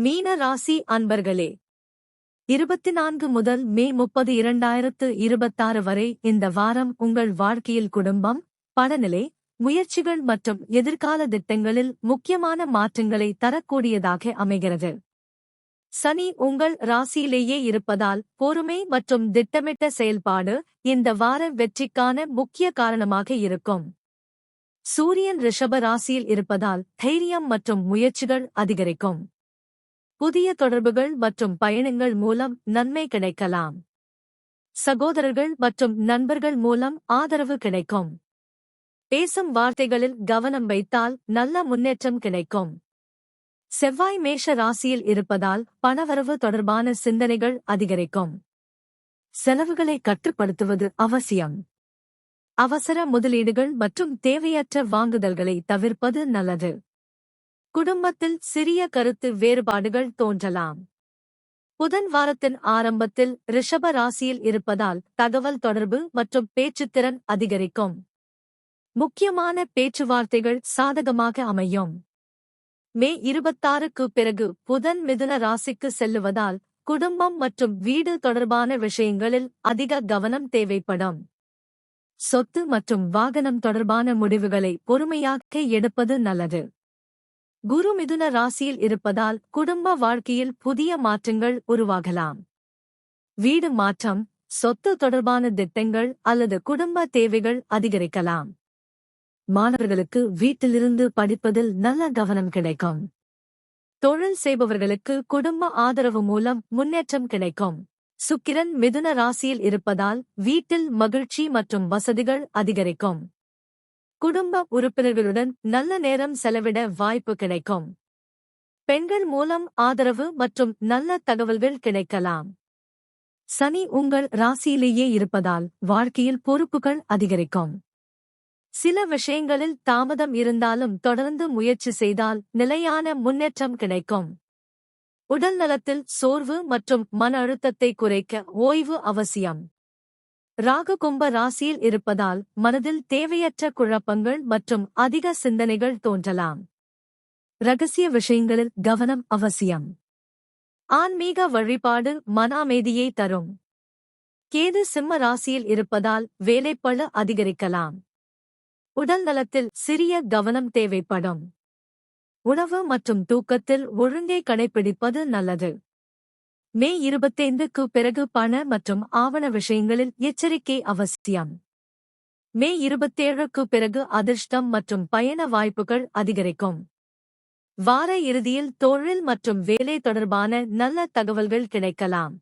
மீன ராசி அன்பர்களே, 24 முதல் மே 30 2026 வரை இந்த வாரம் உங்கள் வாழ்க்கையில் குடும்பம், பணநிலை, முயற்சிகள் மற்றும் எதிர்கால திட்டங்களில் முக்கியமான மாற்றங்களை தரக்கூடியதாக அமைகிறது. சனி உங்கள் ராசியிலேயே இருப்பதால் பொறுமை மற்றும் திட்டமிட்ட செயல்பாடு இந்த வார வெற்றிக்கான முக்கிய காரணமாக இருக்கும். சூரியன் ரிஷப ராசியில் இருப்பதால் தைரியம் மற்றும் முயற்சிகள் அதிகரிக்கும். புதிய தொடர்புகள் மற்றும் பயணங்கள் மூலம் நன்மை கிடைக்கலாம். சகோதரர்கள் மற்றும் நண்பர்கள் மூலம் ஆதரவு கிடைக்கும். பேசும் வார்த்தைகளில் கவனம் வைத்தால் நல்ல முன்னேற்றம் கிடைக்கும். செவ்வாய் மேஷ ராசியில் இருப்பதால் பணவரவு தொடர்பான சிந்தனைகள் அதிகரிக்கும். செலவுகளை கட்டுப்படுத்துவது அவசியம். அவசர முதலீடுகள் மற்றும் தேவையற்ற வாங்குதல்களை தவிர்ப்பது நல்லது. குடும்பத்தில் சிறிய கருத்து வேறுபாடுகள் தோன்றலாம். புதன் வாரத்தின் ஆரம்பத்தில் ரிஷப ராசியில் இருப்பதால் தகவல் தொடர்பு மற்றும் பேச்சுத்திறன் அதிகரிக்கும். முக்கியமான பேச்சுவார்த்தைகள் சாதகமாக அமையும். மே 26க்கு பிறகு புதன் மிதுன ராசிக்கு செல்லுவதால் குடும்பம் மற்றும் வீடு தொடர்பான விஷயங்களில் அதிக கவனம் தேவைப்படும். சொத்து மற்றும் வாகனம் தொடர்பான முடிவுகளை பொறுமையாக எடுப்பது நல்லது. குரு மிதுன ராசியில் இருப்பதால் குடும்ப வாழ்க்கையில் புதிய மாற்றங்கள் உருவாகலாம். வீடு மாற்றம், சொத்து தொடர்பான திட்டங்கள் அல்லது குடும்ப தேவைகள் அதிகரிக்கலாம். மாணவர்களுக்கு வீட்டிலிருந்து படிப்பதில் நல்ல கவனம் கிடைக்கும். தொழில் செய்பவர்களுக்கு குடும்ப ஆதரவு மூலம் முன்னேற்றம் கிடைக்கும். சுக்கிரன் மிதுன ராசியில் இருப்பதால் வீட்டில் மகிழ்ச்சி மற்றும் வசதிகள் அதிகரிக்கும். குடும்ப உறுப்பினர்களுடன் நல்ல நேரம் செலவிட வாய்ப்பு கிடைக்கும். பெண்கள் மூலம் ஆதரவு மற்றும் நல்ல தகவல்கள் கிடைக்கலாம். சனி உங்கள் ராசியிலேயே இருப்பதால் வாழ்க்கையில் பொறுப்புகள் அதிகரிக்கும். சில விஷயங்களில் தாமதம் இருந்தாலும் தொடர்ந்து முயற்சி செய்தால் நிலையான முன்னேற்றம் கிடைக்கும். உடல் நலத்தில் சோர்வு மற்றும் மன அழுத்தத்தை குறைக்க ஓய்வு அவசியம். ராகு கும்ப ராசியில் இருப்பதால் மனதில் தேவையற்ற குழப்பங்கள் மற்றும் அதிக சிந்தனைகள் தோன்றலாம். இரகசிய விஷயங்களில் கவனம் அவசியம். ஆன்மீக வழிபாடு மன அமைதியை தரும். கேது சிம்ம ராசியில் இருப்பதால் வேலைப்பளு அதிகரிக்கலாம். உடல் நலத்தில் சிறிய கவனம் தேவைப்படும். உணவு மற்றும் தூக்கத்தில் ஒழுங்கை கடைப்பிடிப்பது நல்லது. மே 25க்கு பிறகு பண மற்றும் ஆவண விஷயங்களில் எச்சரிக்கை அவசியம். மே 27க்கு பிறகு அதிர்ஷ்டம் மற்றும் பயண வாய்ப்புகள் அதிகரிக்கும். வார இறுதியில் தொழில் மற்றும் வேலை தொடர்பான நல்ல தகவல்கள் கிடைக்கலாம்.